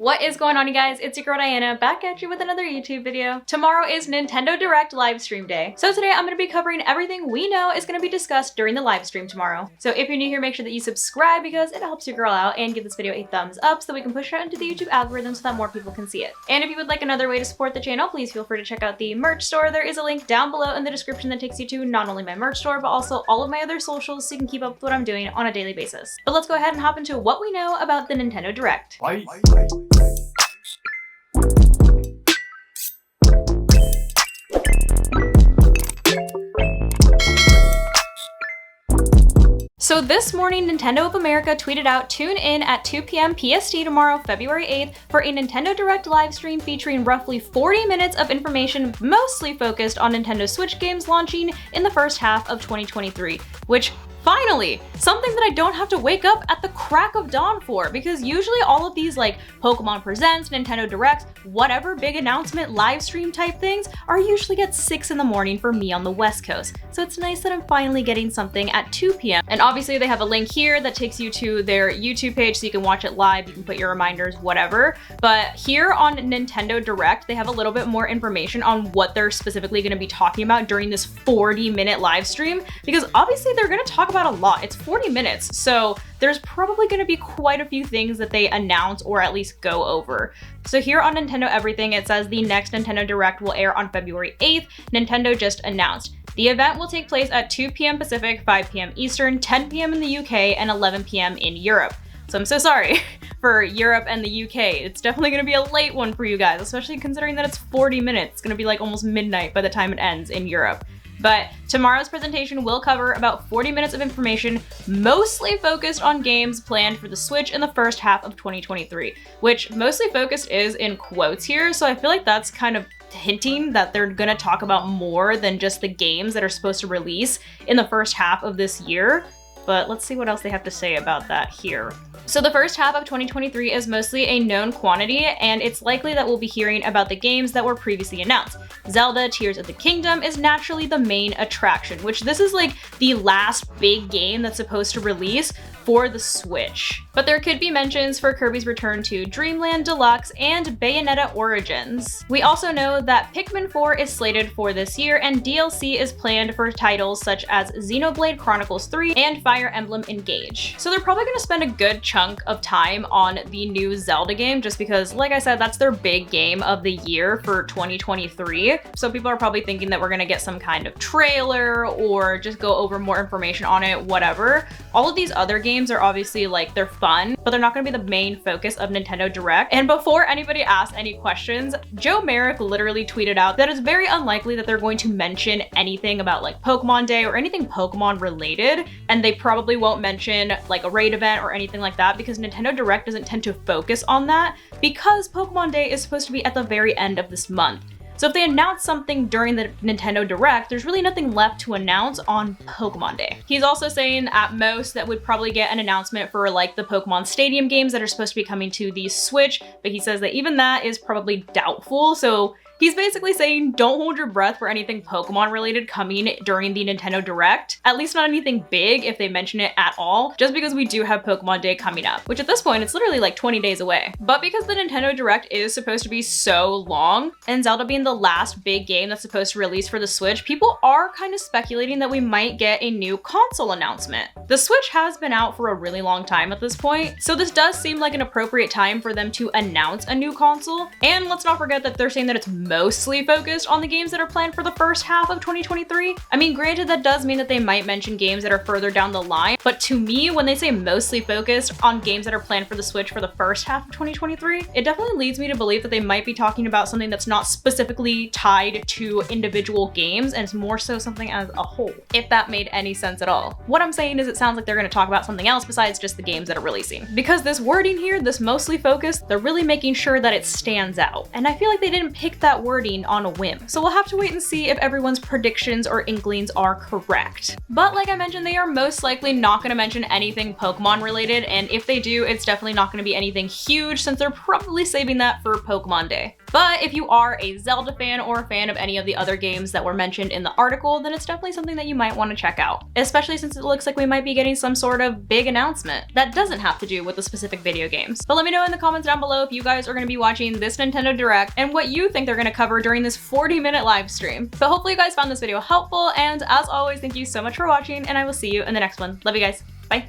What is going on, you guys? It's your girl Diana, back at you with another YouTube video. Tomorrow is Nintendo Direct live stream day. So today I'm going to be covering everything we know is going to be discussed during the live stream tomorrow. So if you're new here, make sure that you subscribe because it helps your girl out, and give this video a thumbs up so that we can push it out into the YouTube algorithm so that more people can see it. And if you would like another way to support the channel, please feel free to check out the merch store. There is a link down below in the description that takes you to not only my merch store, but also all of my other socials so you can keep up with what I'm doing on a daily basis. But let's go ahead and hop into what we know about the Nintendo Direct. So this morning, Nintendo of America tweeted out, "Tune in at 2 p.m. PST tomorrow, February 8th, for a Nintendo Direct live stream featuring roughly 40 minutes of information mostly focused on Nintendo Switch games launching in the first half of 2023, which finally, something that I don't have to wake up at the crack of dawn for, because usually all of these like Pokemon Presents, Nintendo Directs, whatever big announcement live stream type things are usually at 6 in the morning for me on the West Coast. So it's nice that I'm finally getting something at 2 p.m. And obviously they have a link here that takes you to their YouTube page so you can watch it live, you can put your reminders, whatever. But here on Nintendo Direct, they have a little bit more information on what they're specifically going to be talking about during this 40-minute live stream, because obviously they're going to talk about a lot. It's 40 minutes, so there's probably going to be quite a few things that they announce or at least go over. So here on Nintendo Everything, it says the next Nintendo Direct will air on February 8th. Nintendo just announced. The event will take place at 2 p.m. Pacific, 5 p.m. Eastern, 10 p.m. in the UK, and 11 p.m. in Europe. So I'm so sorry for Europe and the UK. It's definitely going to be a late one for you guys, especially considering that it's 40 minutes. It's going to be like almost midnight by the time it ends in Europe. But tomorrow's presentation will cover about 40 minutes of information, mostly focused on games planned for the Switch in the first half of 2023, which mostly focused is in quotes here, so I feel like that's kind of hinting that they're gonna talk about more than just the games that are supposed to release in the first half of this year. But let's see what else they have to say about that here. So the first half of 2023 is mostly a known quantity, and it's likely that we'll be hearing about the games that were previously announced. Zelda Tears of the Kingdom is naturally the main attraction, which this is like the last big game that's supposed to release for the Switch. But there could be mentions for Kirby's Return to Dreamland Deluxe and Bayonetta Origins. We also know that Pikmin 4 is slated for this year, and DLC is planned for titles such as Xenoblade Chronicles 3 and Fire Emblem Engage. So they're probably gonna spend a good chunk of time on the new Zelda game, just because, like I said, that's their big game of the year for 2023. So people are probably thinking that we're gonna get some kind of trailer or just go over more information on it, whatever. All of these other games are obviously like, they're fun, but they're not gonna be the main focus of Nintendo Direct. And before anybody asks any questions, Joe Merrick literally tweeted out that it's very unlikely that they're going to mention anything about like Pokemon Day or anything Pokemon related, and they probably won't mention like a raid event or anything like that, because Nintendo Direct doesn't tend to focus on that, because Pokemon Day is supposed to be at the very end of this month. So if they announce something during the Nintendo Direct, there's really nothing left to announce on Pokemon Day. He's also saying at most that we'd probably get an announcement for like the Pokemon Stadium games that are supposed to be coming to the Switch, but he says that even that is probably doubtful. So he's basically saying don't hold your breath for anything Pokemon related coming during the Nintendo Direct. At least not anything big if they mention it at all, just because we do have Pokemon Day coming up, which at this point it's literally like 20 days away. But because the Nintendo Direct is supposed to be so long, and Zelda being the last big game that's supposed to release for the Switch, people are kind of speculating that we might get a new console announcement. The Switch has been out for a really long time at this point, so this does seem like an appropriate time for them to announce a new console. And let's not forget that they're saying that it's mostly focused on the games that are planned for the first half of 2023. I mean, granted, that does mean that they might mention games that are further down the line, but to me, when they say mostly focused on games that are planned for the Switch for the first half of 2023, it definitely leads me to believe that they might be talking about something that's not specifically tied to individual games, and it's more so something as a whole, if that made any sense at all. What I'm saying is it sounds like they're going to talk about something else besides just the games that are releasing. Because this wording here, this mostly focused, they're really making sure that it stands out. And I feel like they didn't pick that wording on a whim. So we'll have to wait and see if everyone's predictions or inklings are correct. But like I mentioned, they are most likely not going to mention anything Pokemon related, and if they do, it's definitely not going to be anything huge, since they're probably saving that for Pokemon Day. But if you are a Zelda fan or a fan of any of the other games that were mentioned in the article, then it's definitely something that you might want to check out, especially since it looks like we might be getting some sort of big announcement that doesn't have to do with the specific video games. But let me know in the comments down below if you guys are going to be watching this Nintendo Direct and what you think they're going to cover during this 40-minute live stream. But hopefully you guys found this video helpful, and as always, thank you so much for watching, and I will see you in the next one. Love you guys. Bye.